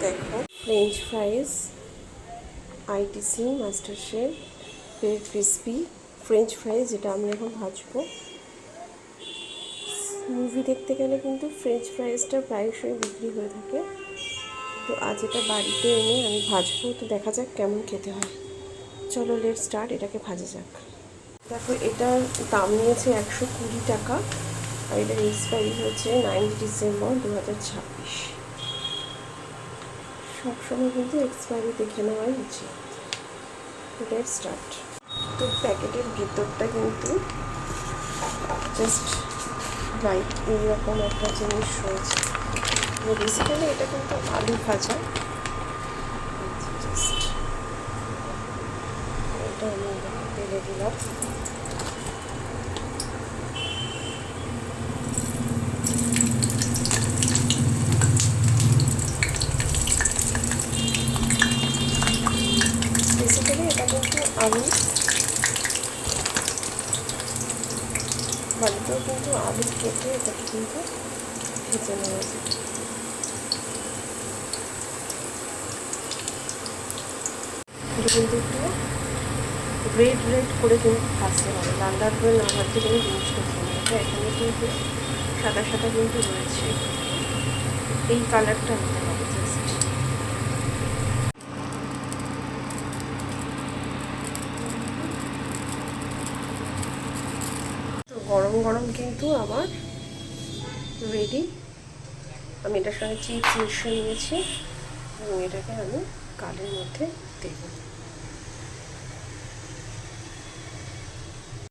দেখো French fries ITC master chef crispy French fries, যেটা আমি এখন ভাজবো। মুভি দেখতে গেলে কিন্তু ফ্রেঞ্চ ফ্রাইসটা প্রায়শই বিক্রি হয়ে থাকে, তো আজ এটা বাড়িতে এনে আমি ভাজবো। তো দেখা যাক কেমন খেতে হয়। চলো লেট স্টার্ট, এটাকে ভাজা যাক। দেখো এটার দাম নিয়েছে 120 টাকা, আর এটার এক্সপায়ারি হচ্ছে 9 ডিসেম্বর 2026। সবসময় কিন্তু এক্সপায়ারি দেখে নেওয়াই উচিত। Let start. তো প্যাকেটের ভেতরটা কিন্তু জাস্ট লাইক এইরকম একটা জিনিস রয়েছে। বেসিক্যালি এটা কিন্তু আলু ভাজা। জাস্ট এটা আমি তেলে দিলাম। বেসিক্যালি এটা কিন্তু আলু, বাড়িতেও কিন্তু আলু কেটে এটাকে কিন্তু ভেজে নেওয়া যায়। এটা কিন্তু একটু রেড করে কিন্তু ভাজতে হবে, লাল লাল করে না ভাজতে গেলে জিনিসটা ভালো হবে। এখানে কিন্তু সাদা কিন্তু রয়েছে, এই কালারটা নিতে হবে জাস্ট। তো গরম কিন্তু আমার রেডি। আমি এটার সঙ্গে চিপস মিশিয়ে নিয়েছি এবং এটাকে আমি কালের মধ্যে দেবো।